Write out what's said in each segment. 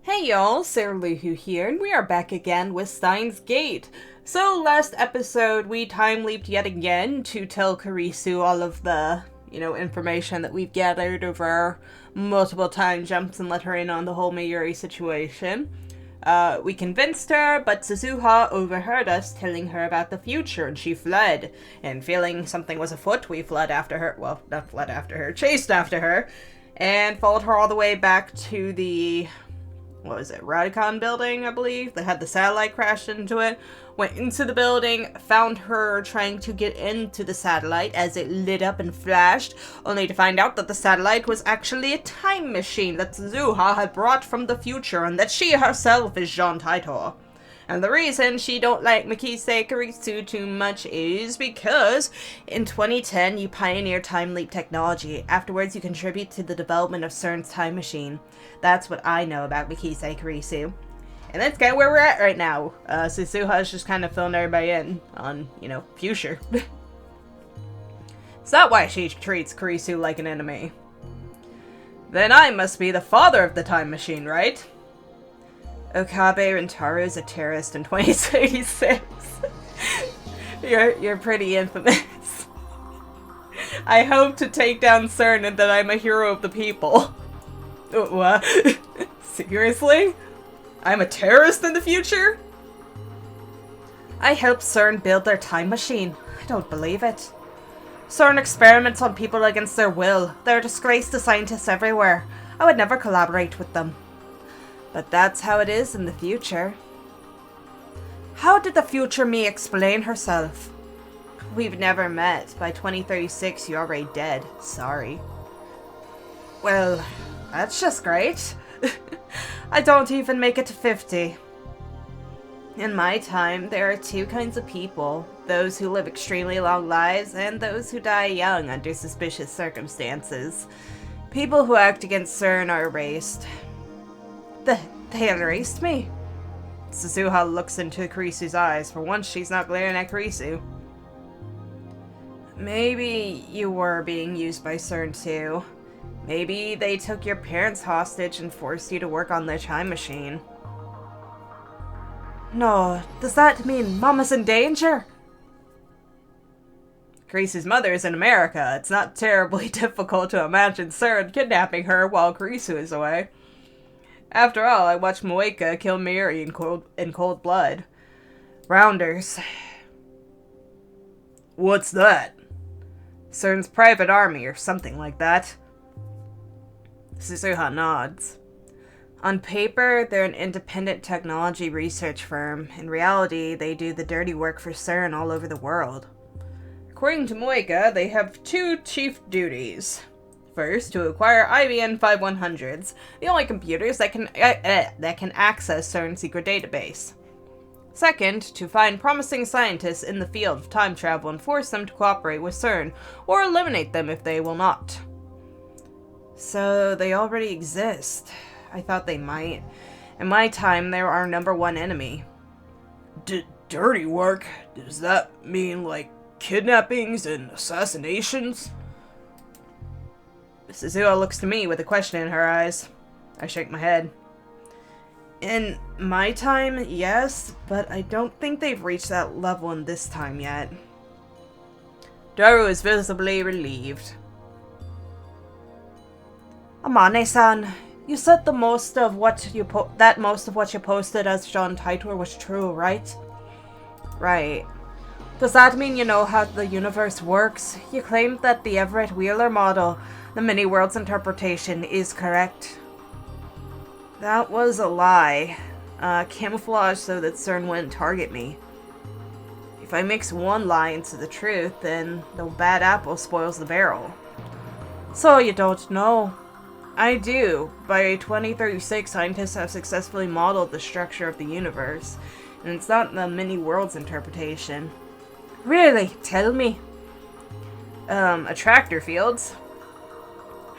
Hey y'all, Sarah Luhu here, and we are back again with Steins Gate. So last episode, we time-leaped yet again to tell Karisu all of the, information that we've gathered over multiple time jumps and let her in on the whole Mayuri situation. We convinced her, but Suzuha overheard us telling her about the future, and she fled. And feeling something was afoot, we fled after her. Well, not fled after her, chased after her, and followed her all the way back to the Radicon building, I believe, that had the satellite crashed into it. Went into the building, found her trying to get into the satellite as it lit up and flashed, only to find out that the satellite was actually a time machine that Suzuha had brought from the future, and that she herself is Jean Titor. And the reason she don't like Mikise Karisu too much is because in 2010 you pioneered time leap technology. Afterwards you contribute to the development of CERN's time machine. That's what I know about Mikise Karisu. And that's kind of where we're at right now. Suzuha's just kind of filling everybody in on, future. It's not why she treats Karisu like an enemy. Then I must be the father of the time machine, right? Okabe Rintaro is a terrorist in 2036. You're pretty infamous. I hope to take down CERN and that I'm a hero of the people. What? Seriously? I'm a terrorist in the future? I helped CERN build their time machine. I don't believe it. CERN experiments on people against their will. They're a disgrace to scientists everywhere. I would never collaborate with them. But that's how it is in the future. How did the future me explain herself? We've never met. By 2036, you're already dead. Sorry. Well, that's just great. I don't even make it to 50. In my time, there are two kinds of people. Those who live extremely long lives, and those who die young under suspicious circumstances. People who act against CERN are erased. They erased me? Suzuha looks into Karisu's eyes. For once, she's not glaring at Karisu. Maybe you were being used by CERN too. Maybe they took your parents hostage and forced you to work on their time machine. No, does that mean Mama's in danger? Karisu's mother is in America. It's not terribly difficult to imagine CERN kidnapping her while Karisu is away. After all, I watched Moeka kill Miri in cold blood. Rounders. What's that? CERN's private army or something like that. Suzuha nods. On paper, they're an independent technology research firm. In reality, they do the dirty work for CERN all over the world. According to Moeka, they have two chief duties. First, to acquire IBM 5100s, the only computers that can access CERN's secret database. Second, to find promising scientists in the field of time travel and force them to cooperate with CERN, or eliminate them if they will not. So, they already exist. I thought they might. In my time, they were our number one enemy. Dirty work? Does that mean, kidnappings and assassinations? Suzuha looks to me with a question in her eyes. I shake my head. In my time, yes, but I don't think they've reached that level in this time yet. Daru is visibly relieved. Amane-san, you said most of what you posted as Jean Titor was true, right? Right. Does that mean you know how the universe works? You claimed that the Everett Wheeler model, the mini-worlds interpretation, is correct. That was a lie. Camouflage so that CERN wouldn't target me. If I mix one lie into the truth, then the bad apple spoils the barrel. So you don't know? I do. By 2036, scientists have successfully modeled the structure of the universe, and it's not the mini-worlds interpretation. Really? Tell me. Attractor fields.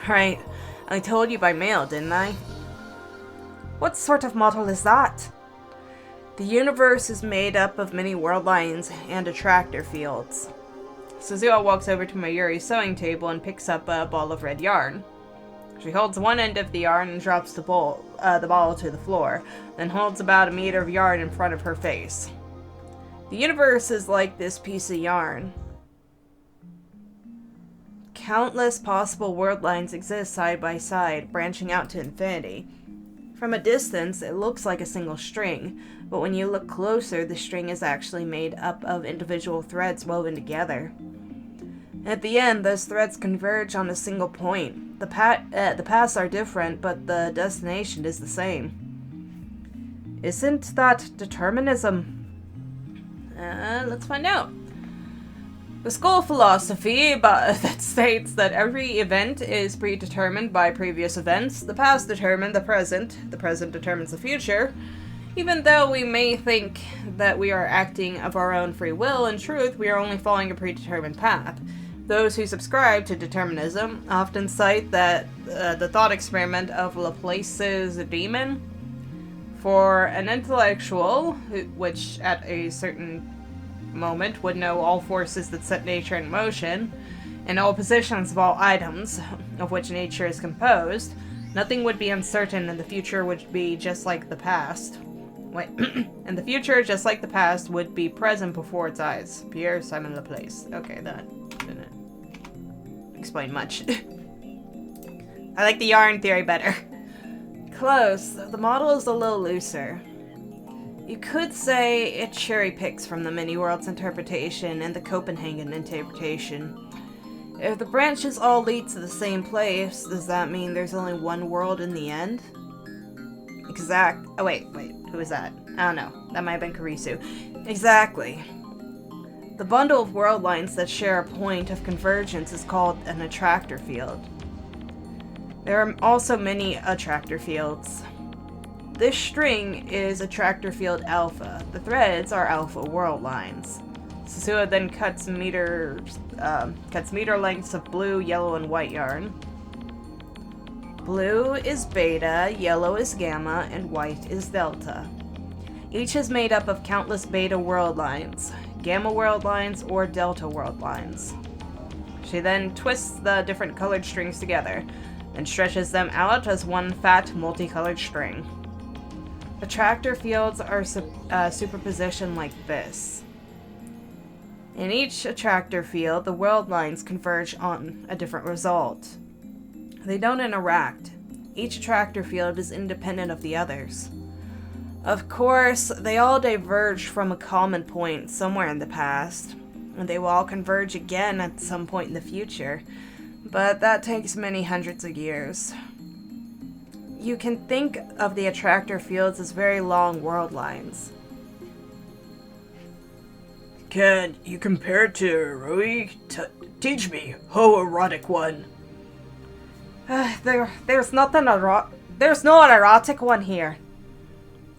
Right. I told you by mail, didn't I? What sort of model is that? The universe is made up of many world lines and attractor fields. Suzuha walks over to Mayuri's sewing table and picks up a ball of red yarn. She holds one end of the yarn and drops the ball the bottle to the floor, then holds about a meter of yarn in front of her face. The universe is like this piece of yarn. Countless possible world lines exist side by side, branching out to infinity. From a distance, it looks like a single string, but when you look closer, the string is actually made up of individual threads woven together. At the end, those threads converge on a single point. The paths are different, but the destination is the same. Isn't that determinism? Let's find out. The school philosophy that states that every event is predetermined by previous events. The past determines the present determines the future. Even though we may think that we are acting of our own free will, in truth, we are only following a predetermined path. Those who subscribe to determinism often cite that the thought experiment of Laplace's demon. For an intellectual, which at a certain moment would know all forces that set nature in motion, and all positions of all items of which nature is composed, nothing would be uncertain, and the future would be just like the past. And the future, just like the past, would be present before its eyes. Pierre Simon Laplace. Okay, that didn't explain much. I like the yarn theory better. Close. The model is a little looser. You could say it cherry picks from the many-worlds interpretation and the Copenhagen interpretation. If the branches all lead to the same place, does that mean there's only one world in the end? Oh, wait, who is that? I don't know. That might have been Karisu. Exactly. The bundle of world lines that share a point of convergence is called an attractor field. There are also many attractor fields. This string is attractor field alpha. The threads are alpha world lines. Sasua then cuts meter lengths of blue, yellow, and white yarn. Blue is beta, yellow is gamma, and white is delta. Each is made up of countless beta world lines, gamma world lines, or delta world lines. She then twists the different colored strings together, and stretches them out as one fat, multicolored string. Attractor fields are superposition like this. In each attractor field, the world lines converge on a different result. They don't interact. Each attractor field is independent of the others. Of course, they all diverge from a common point somewhere in the past, and they will all converge again at some point in the future, but that takes many hundreds of years. You can think of the attractor fields as very long world lines. Can you compare it to Rui? Teach me, ho erotic one. There's no erotic one here.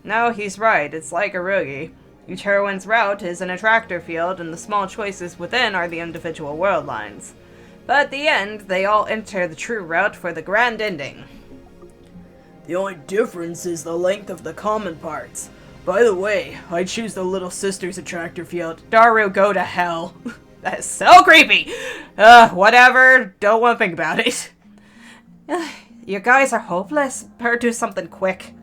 No, he's right. It's like a Rugi. Each heroine's route is an attractor field, and the small choices within are the individual world lines. But at the end, they all enter the true route for the grand ending. The only difference is the length of the common parts. By the way, I choose the little sister's attractor field. Daru, go to hell. That is so creepy. Whatever. Don't want to think about it. You guys are hopeless. Better do something quick.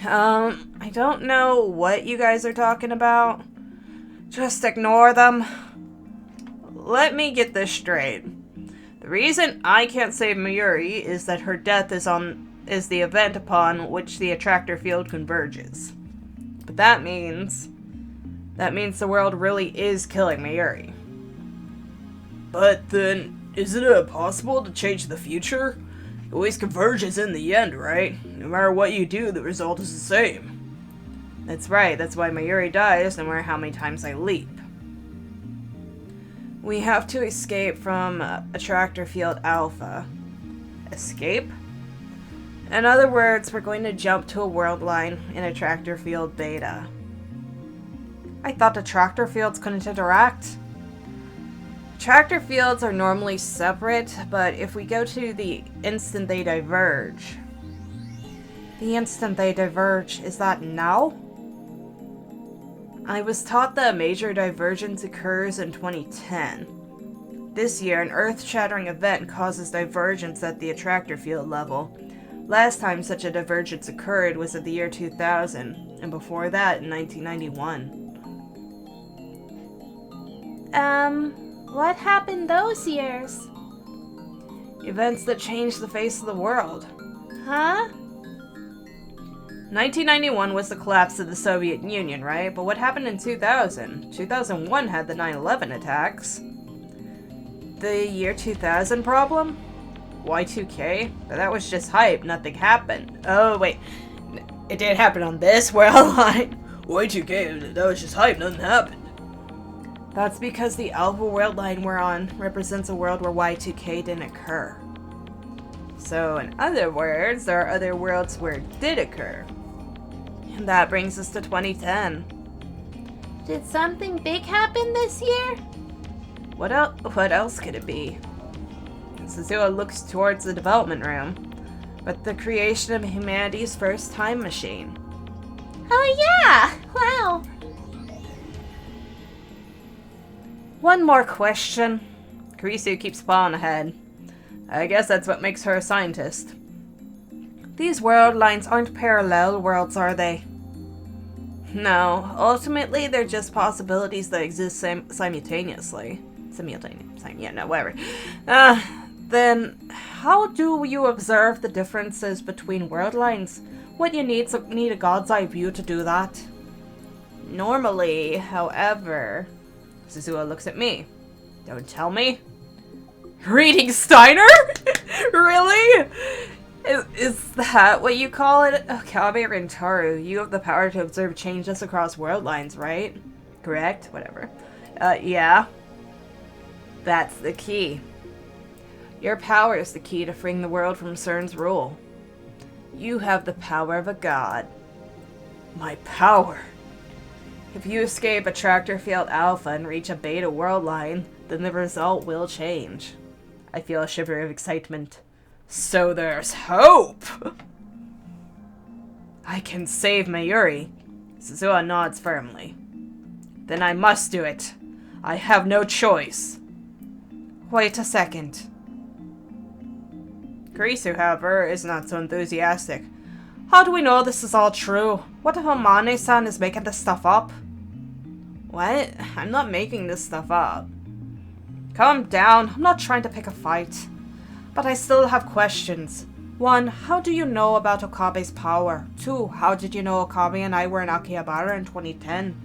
I don't know what you guys are talking about. Just ignore them. Let me get this straight. The reason I can't save Mayuri is that her death is the event upon which the attractor field converges. But that means the world really is killing Mayuri. But then, isn't it possible to change the future? It always converges in the end, right? No matter what you do, the result is the same. That's right, that's why Mayuri dies no matter how many times I leap. We have to escape from attractor field alpha. Escape? In other words, we're going to jump to a world line in attractor field beta. I thought attractor fields couldn't interact. Attractor fields are normally separate, but if we go to the instant they diverge... The instant they diverge, is that now? I was taught that a major divergence occurs in 2010. This year, an earth-shattering event causes divergence at the attractor field level. Last time such a divergence occurred was in the year 2000, and before that in 1991. What happened those years? Events that changed the face of the world. Huh? 1991 was the collapse of the Soviet Union, right? But what happened in 2000? 2001 had the 9/11 attacks. The year 2000 problem? Y2K? But that was just hype, nothing happened. Oh, wait. It did happen on this world line. Y2K, that was just hype, nothing happened. That's because the alpha world line we're on represents a world where Y2K didn't occur. So, in other words, there are other worlds where it did occur. And that brings us to 2010. Did something big happen this year? What else could it be? Suzuha looks towards the development room, but the creation of humanity's first time machine. Oh yeah! Wow! One more question. Kurisu keeps plowing ahead. I guess that's what makes her a scientist. These world lines aren't parallel worlds, are they? No, ultimately they're just possibilities that exist simultaneously. Whatever. Then, how do you observe the differences between world lines? Would you need a god's eye view to do that? Normally, however... Suzuha looks at me. Don't tell me. Reading Steiner? Really? Is that what you call it? Okabe Rintaro, you have the power to observe changes across world lines, right? Correct? Whatever. Yeah. That's the key. Your power is the key to freeing the world from CERN's rule. You have the power of a god. My power? If you escape a tractor field alpha and reach a beta world line, then the result will change. I feel a shiver of excitement. So there's hope! I can save Mayuri. Suzuha nods firmly. Then I must do it. I have no choice. Wait a second. Kurisu, however, is not so enthusiastic. How do we know this is all true? What if Amane-san is making this stuff up? What? I'm not making this stuff up. Calm down, I'm not trying to pick a fight. But I still have questions. 1. How do you know about Okabe's power? 2. How did you know Okabe and I were in Akihabara in 2010?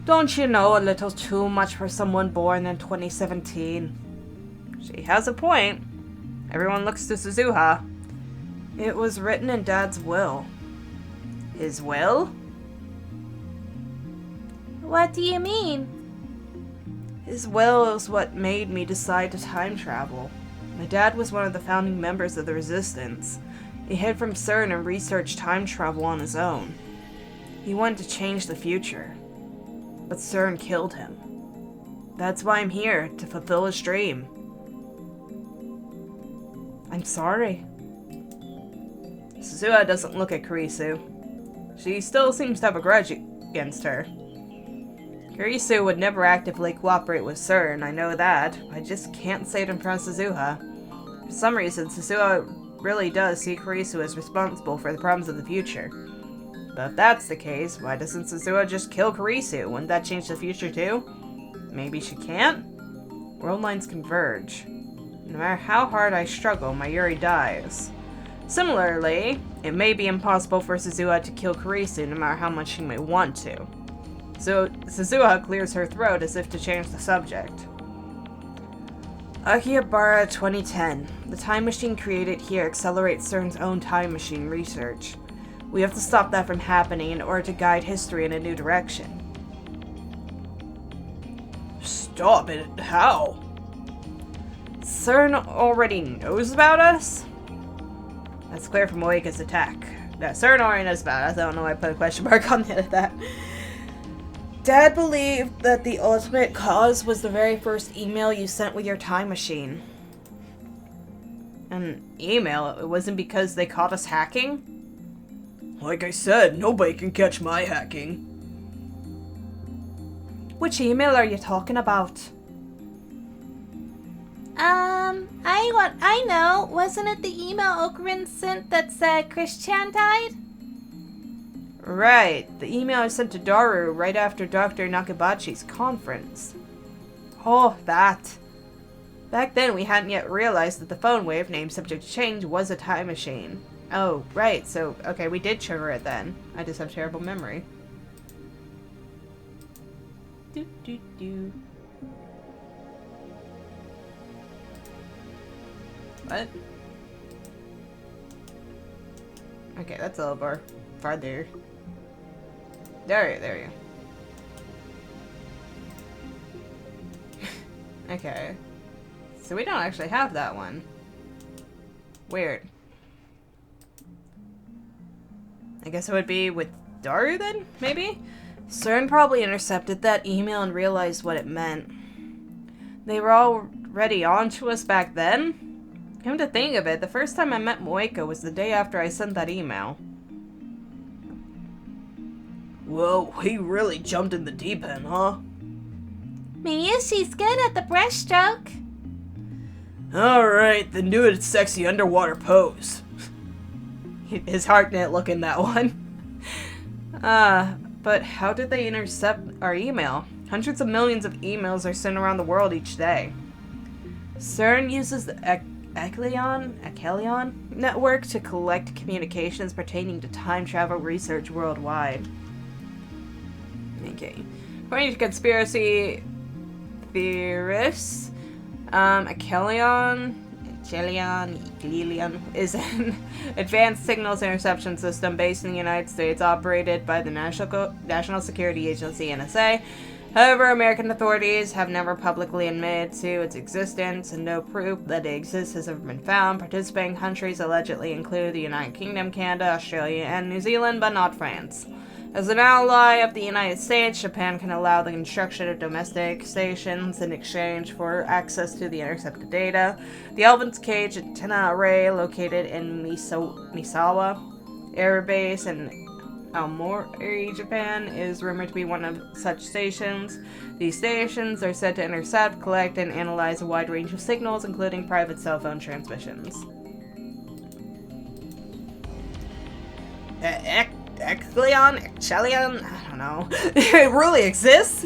Don't you know a little too much for someone born in 2017? She has a point. Everyone looks to Suzuha. It was written in Dad's will. His will? What do you mean? His will is what made me decide to time travel. My dad was one of the founding members of the Resistance. He hid from CERN and researched time travel on his own. He wanted to change the future. But CERN killed him. That's why I'm here, to fulfill his dream. I'm sorry. Suzuha doesn't look at Kurisu. She still seems to have a grudge against her. Kurisu would never actively cooperate with CERN, I know that. I just can't say it in front of Suzuha. For some reason, Suzuha really does see Kurisu as responsible for the problems of the future. But if that's the case, why doesn't Suzuha just kill Kurisu? Wouldn't that change the future too? Maybe she can't? World lines converge. No matter how hard I struggle, Mayuri dies. Similarly, it may be impossible for Suzuha to kill Kurisu no matter how much she may want to. So Suzuha clears her throat as if to change the subject. Akihabara 2010. The time machine created here accelerates CERN's own time machine research. We have to stop that from happening in order to guide history in a new direction. Stop it? How? CERN already knows about us? That's clear from Moika's attack. Yeah, CERN already knows about us. I don't know why I put a question mark on the end of that. Dad believed that the ultimate cause was the very first email you sent with your time machine. An email? It wasn't because they caught us hacking? Like I said, nobody can catch my hacking. Which email are you talking about? I know. Wasn't it the email Okurin sent that said Christian died? Right. The email I sent to Daru right after Dr. Nakabachi's conference. Oh, that. Back then, we hadn't yet realized that the phone wave, named Subject to Change, was a time machine. Oh, right. So, okay, we did trigger it then. I just have terrible memory. Do, do, do. What? Okay, that's a little more farther. There you. Okay. So we don't actually have that one. Weird. I guess it would be with Daru then, maybe? CERN probably intercepted that email and realized what it meant. They were already on to us back then? Come to think of it, the first time I met Moeka was the day after I sent that email. Whoa, he really jumped in the deep end, huh? Miyushi's good at the breaststroke. Alright, then do a sexy underwater pose. His heart didn't look in that one. But how did they intercept our email? Hundreds of millions of emails are sent around the world each day. CERN uses the Echelion network to collect communications pertaining to time travel research worldwide. Okay. According to conspiracy theorists, Echelion is an advanced signals interception system based in the United States, operated by the National Security Agency, NSA. However, American authorities have never publicly admitted to its existence, and no proof that it exists has ever been found. Participating countries allegedly include the United Kingdom, Canada, Australia, and New Zealand, but not France. As an ally of the United States, Japan can allow the construction of domestic stations in exchange for access to the intercepted data. The Elvin's Cage antenna array, located in Misawa Air Base in Aomori, Japan, is rumored to be one of such stations. These stations are said to intercept, collect, and analyze a wide range of signals, including private cell phone transmissions. Echelion? I don't know. It really exists?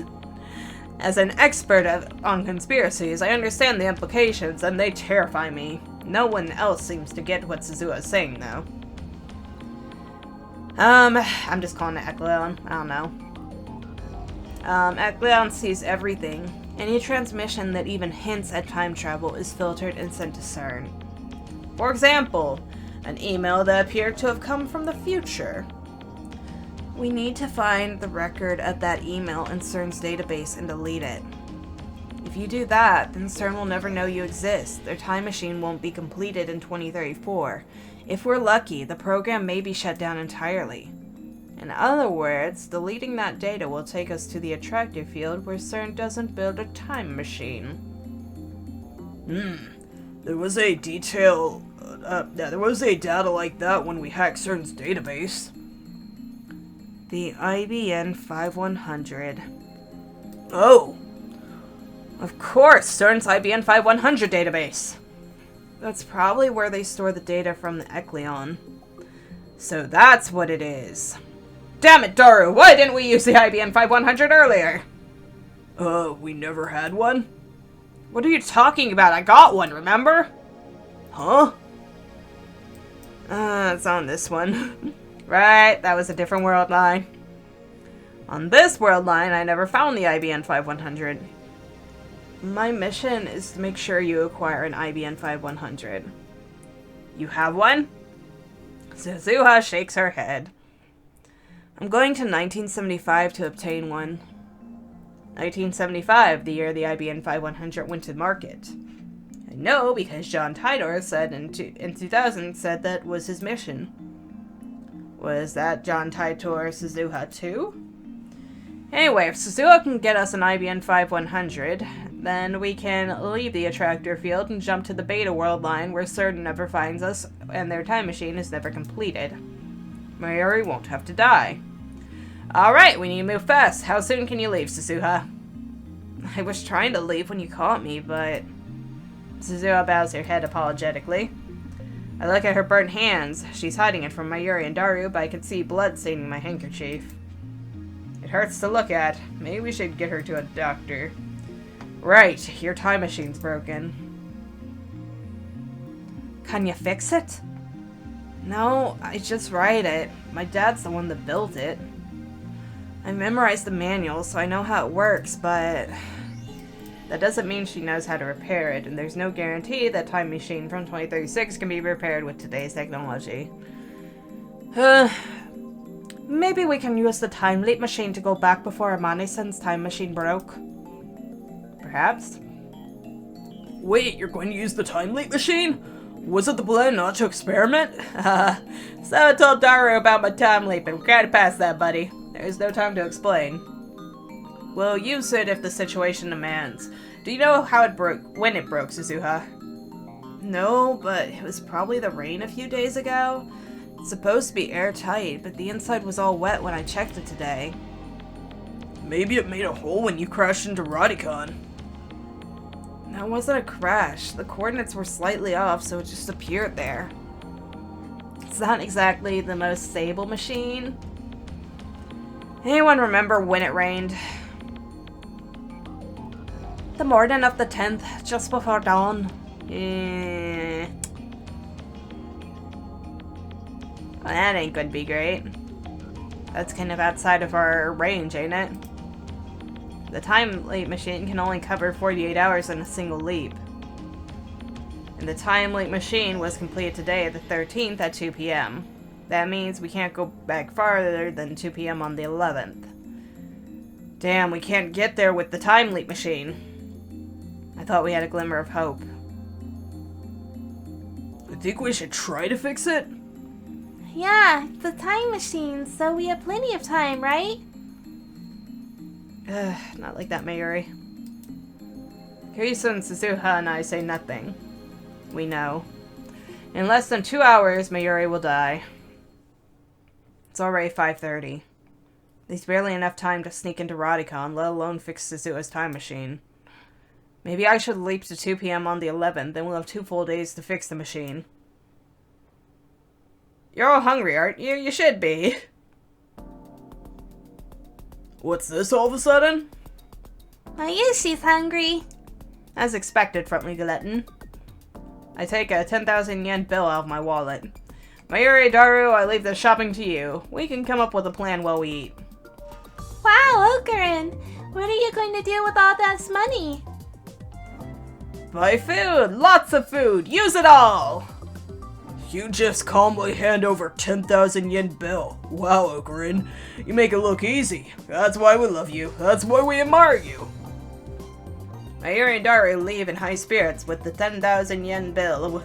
As an expert on conspiracies, I understand the implications, and they terrify me. No one else seems to get what Suzuha is saying, though. I'm just calling it Echelion. I don't know. Echelion sees everything. Any transmission that even hints at time travel is filtered and sent to CERN. For example, an email that appeared to have come from the future. We need to find the record of that email in CERN's database and delete it. If you do that, then CERN will never know you exist. Their time machine won't be completed in 2034. If we're lucky, the program may be shut down entirely. In other words, deleting that data will take us to the attractive field where CERN doesn't build a time machine. There was a data like that when we hacked CERN's database. The IBN 5100. Oh! Of course, CERN's IBN 5100 database. That's probably where they store the data from the Echelion. So that's what it is. Damn it, Daru! Why didn't we use the IBN 5100 earlier? We never had one? What are you talking about? I got one, remember? Huh? It's on this one. Right, that was a different world line. On this world line, I never found the IBN 5100. My mission is to make sure you acquire an IBN 5100. You have one? Suzuha shakes her head. I'm going to 1975 to obtain one. 1975, the year the IBN 5100 went to market. I know because John Tidor said in 2000 said that was his mission. Was that John Tidor Suzuha too? Anyway, if Suzuha can get us an IBN 5100, then we can leave the attractor field and jump to the beta world line where CERN never finds us and their time machine is never completed. Mayuri won't have to die. Alright, we need to move fast. How soon can you leave, Suzuha? I was trying to leave when you caught me, but... Suzuha bows her head apologetically. I look at her burnt hands. She's hiding it from Mayuri and Daru, but I can see blood staining my handkerchief. It hurts to look at. Maybe we should get her to a doctor. Right, your time machine's broken. Can you fix it? No, I just write it. My dad's the one that built it. I memorized the manual, so I know how it works, but that doesn't mean she knows how to repair it, and there's no guarantee that time machine from 2036 can be repaired with today's technology. Maybe we can use the time leap machine to go back before Amane-san's time machine broke. Perhaps? Wait, you're going to use the time leap machine? Was it the plan not to experiment? So I told Daru about my time leap, and we're kinda past that, buddy. There's no time to explain. We'll use it if the situation demands. Do you know how it broke, when it broke, Suzuha? No, but it was probably the rain a few days ago. It's supposed to be airtight, but the inside was all wet when I checked it today. Maybe it made a hole when you crashed into Radicon. That wasn't a crash. The coordinates were slightly off, so it just appeared there. It's not exactly the most stable machine. Anyone remember when it rained? The morning of the 10th, just before dawn. Well, that ain't gonna be great. That's kind of outside of our range, ain't it? The time leap machine can only cover 48 hours in a single leap. And the time leap machine was completed today, the 13th at 2 p.m. That means we can't go back farther than 2 p.m. on the 11th. Damn, we can't get there with the time leap machine. I thought we had a glimmer of hope. I think we should try to fix it? Yeah, it's a time machine, so we have plenty of time, right? Not like that, Mayuri. Kirisu and Suzuha and I say nothing. We know. In less than 2 hours, Mayuri will die. It's already 5:30. There's barely enough time to sneak into Radicon, let alone fix Suzuha's time machine. Maybe I should leap to 2 p.m. on the 11th, then we'll have 2 full days to fix the machine. You're all hungry, aren't you? You should be. What's this all of a sudden? Mayushi's hungry. As expected from Glutton. I take a 10,000 yen bill out of my wallet. Mayuri, Daru, I leave the shopping to you. We can come up with a plan while we eat. Wow, Okurin! What are you going to do with all this money? Buy food! Lots of food! Use it all! You just calmly hand over 10,000 yen bill. Wow, Okurin. You make it look easy. That's why we love you. That's why we admire you. Mayuri and Daru leave in high spirits with the 10,000 yen bill.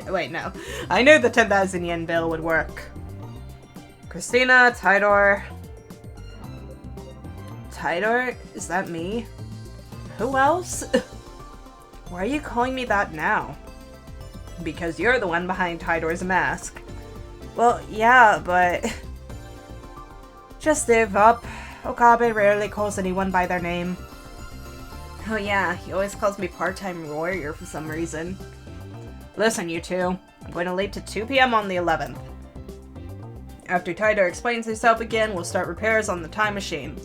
Wait, no. I knew the 10,000 yen bill would work. Christina, Tidor. Tidor? Is that me? Who else? Why are you calling me that now? Because you're the one behind Tidor's mask. Well, yeah, but... Just live up. Okabe rarely calls anyone by their name. Oh yeah, he always calls me part-time warrior for some reason. Listen, you two. I'm going to leap to 2 p.m. on the 11th. After Tidor explains himself again, we'll start repairs on the time machine.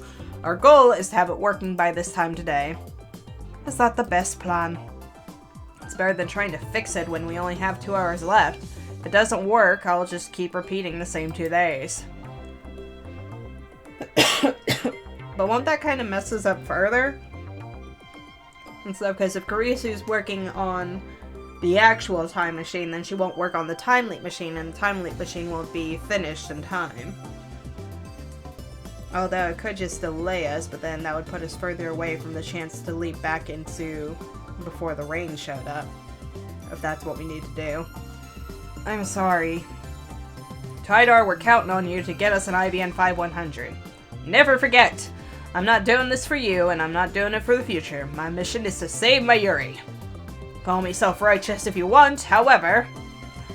Our goal is to have it working by this time today. Is that the best plan? It's better than trying to fix it when we only have 2 hours left. If it doesn't work, I'll just keep repeating the same 2 days. But won't that kind of mess us up further? And so, because if Kirisu's working on the actual time machine, then she won't work on the time leap machine, and the time leap machine won't be finished in time. Although it could just delay us, but then that would put us further away from the chance to leap back into before the rain showed up. If that's what we need to do. I'm sorry. Tidor, we're counting on you to get us an IBN 5100. Never forget! I'm not doing this for you, and I'm not doing it for the future. My mission is to save Mayuri. Call me self-righteous if you want, however,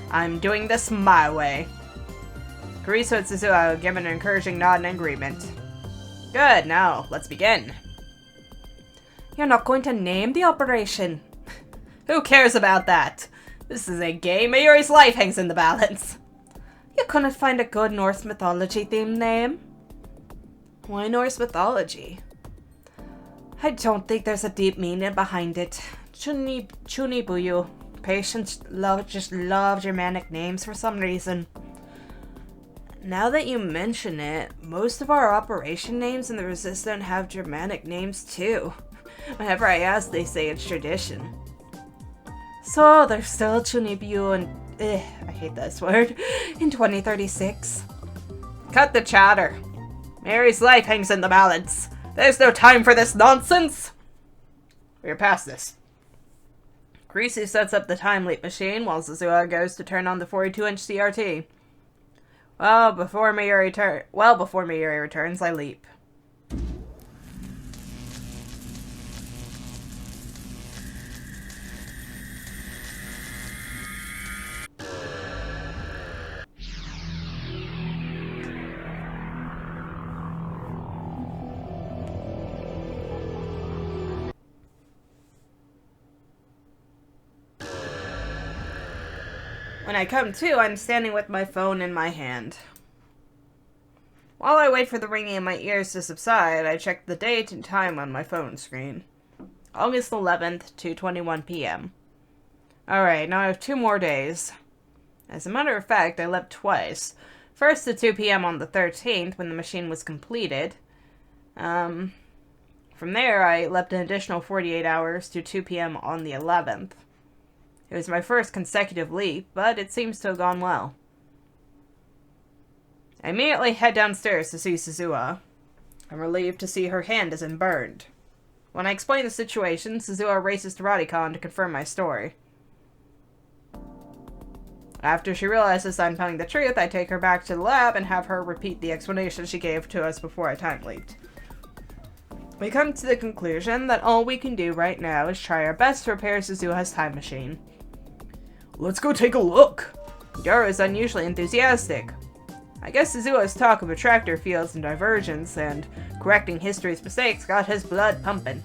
I'm doing this my way. Kirisu and Suzuha give an encouraging nod in agreement. Good, now, let's begin. You're not going to name the operation. Who cares about that? This is a game. Mayuri's life hangs in the balance. You couldn't find a good Norse mythology themed name? Why Norse mythology? I don't think there's a deep meaning behind it. Chunibuyu. Patients just love Germanic names for some reason. Now that you mention it, most of our operation names in the Resistance have Germanic names too. Whenever I ask, they say it's tradition. So there's still Chunibuyu and I hate this word in 2036. Cut the chatter. Mary's life hangs in the balance. There's no time for this nonsense. We're past this. Greasy sets up the time leap machine while Zazua goes to turn on the 42-inch CRT. Well, before Mayuri returns, I leap. When I come to, I'm standing with my phone in my hand. While I wait for the ringing in my ears to subside, I check the date and time on my phone screen. August 11th, 2:21 p.m. Alright, now I have 2 more days. As a matter of fact, I left twice. First at 2 p.m. on the 13th, when the machine was completed. From there, I left an additional 48 hours to 2 p.m. on the 11th. It was my first consecutive leap, but it seems to have gone well. I immediately head downstairs to see Suzuha. I'm relieved to see her hand isn't burned. When I explain the situation, Suzuha races to Radicon to confirm my story. After she realizes I'm telling the truth, I take her back to the lab and have her repeat the explanation she gave to us before I time leaped. We come to the conclusion that all we can do right now is try our best to repair Suzuha's time machine. Let's go take a look. Yoro is unusually enthusiastic. I guess Suzuha's talk of attractor fields and divergence and correcting history's mistakes got his blood pumping.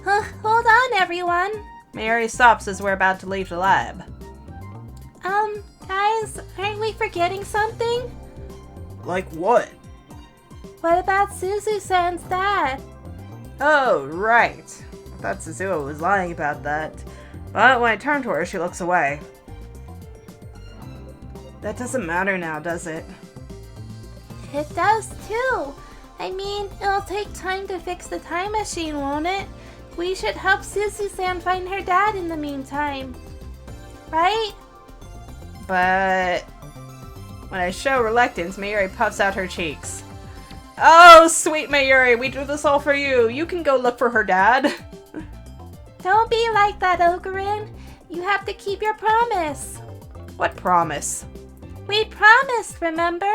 Hold on, everyone. Mayuri stops as we're about to leave the lab. Guys, aren't we forgetting something? Like what? What about Suzu-san's dad? Oh, right. I thought Suzuha was lying about that. But when I turn to her, she looks away. That doesn't matter now, does it? It does too. I mean, it'll take time to fix the time machine, won't it? We should help Suzu-san find her dad in the meantime. Right? But when I show reluctance, Mayuri puffs out her cheeks. Oh, sweet Mayuri, we do this all for you. You can go look for her dad. Don't be like that, Ocarin. You have to keep your promise. What promise? We promised, remember?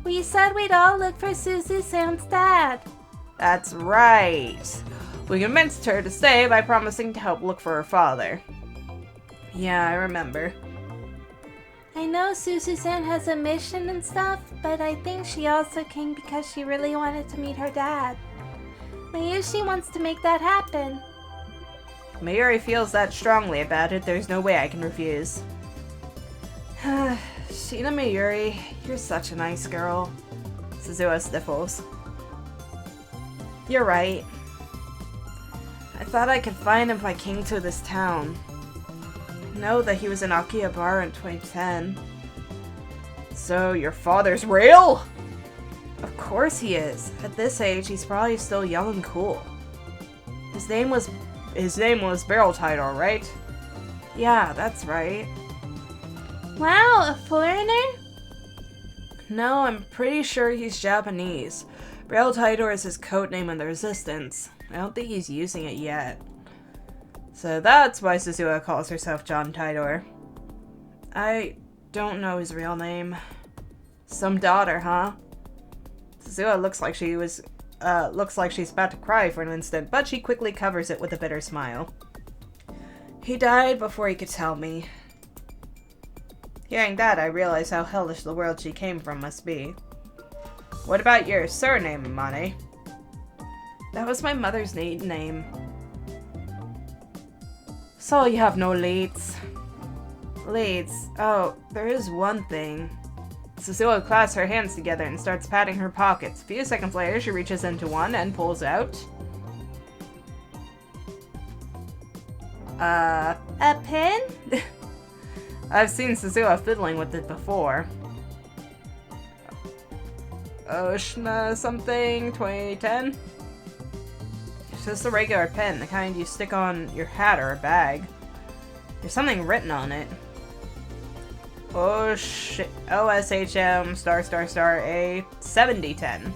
We said we'd all look for Suzu-san's dad. That's right. We convinced her to stay by promising to help look for her father. Yeah, I remember. I know Suzu-san has a mission and stuff, but I think she also came because she really wanted to meet her dad. Mayushi wants to make that happen. Mayuri feels that strongly about it, there's no way I can refuse. Sheena Mayuri, you're such a nice girl. Suzuha sniffles. You're right. I thought I could find him if I came to this town. I know that he was in Akihabara in 2010. So, your father's real? Of course he is. At this age, he's probably still young and cool. His name was Barrel Title, right? Yeah, that's right. Wow, a foreigner? No, I'm pretty sure he's Japanese. Barrel Title is his codename in the Resistance. I don't think he's using it yet. So that's why Suzuha calls herself John Tidor. I don't know his real name. Some daughter, huh? Suzuha looks like she's about to cry for an instant, but she quickly covers it with a bitter smile. He died before he could tell me. Hearing that, I realize how hellish the world she came from must be. What about your surname, Imane? That was my mother's name. So you have no leads. Leads. Oh, there is one thing. Suzuha clasps her hands together and starts patting her pockets. A few seconds later, she reaches into one and pulls out... A pin? I've seen Suzuha fiddling with it before. Oshna something, 2010? It's just a regular pen, the kind you stick on your hat or a bag. There's something written on it. OSHM *** A 7010.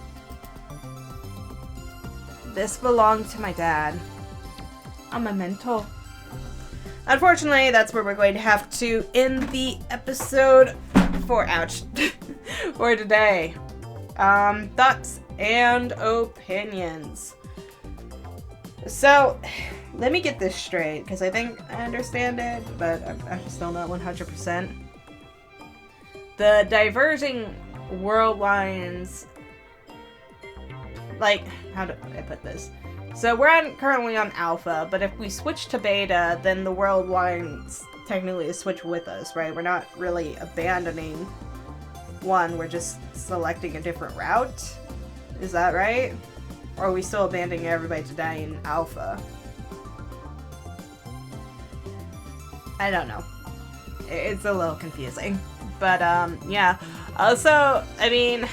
This belonged to my dad. A memento. Unfortunately, that's where we're going to have to end the episode for for today. Thoughts and opinions. So, let me get this straight, because I think I understand it, but I'm still not 100%. The diverging world lines, like, how do I put this? So we're currently on alpha, but if we switch to beta, then the world lines technically switch with us, right? We're not really abandoning one, we're just selecting a different route. Is that right? Or are we still abandoning everybody to die in alpha? I don't know. It's a little confusing. But, yeah. Also, I mean...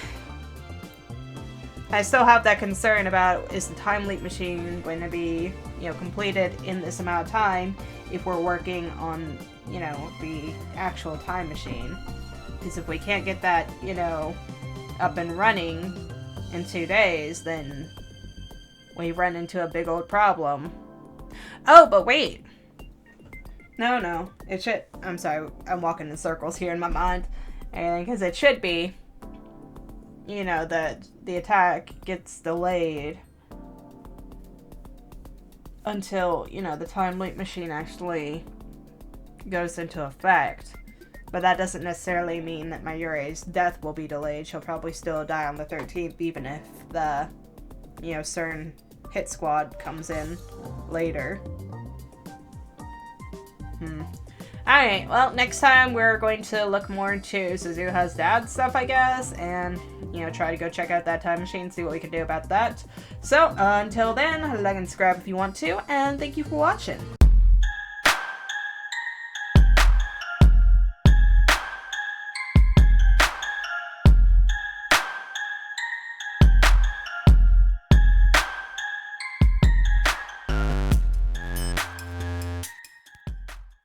I still have that concern about, is the time leap machine going to be, completed in this amount of time if we're working on, the actual time machine? Because if we can't get that, up and running in 2 days, then we run into a big old problem. Oh, but wait! No. It should... I'm sorry, I'm walking in circles here in my mind. And because it should be... that the attack gets delayed until, the time leap machine actually goes into effect. But that doesn't necessarily mean that Mayure's death will be delayed. She'll probably still die on the 13th, even if the, CERN hit squad comes in later. Alright, well, next time we're going to look more into Suzuha's dad's stuff, I guess, and, try to go check out that time machine, see what we can do about that. So, until then, like and subscribe if you want to, and thank you for watching.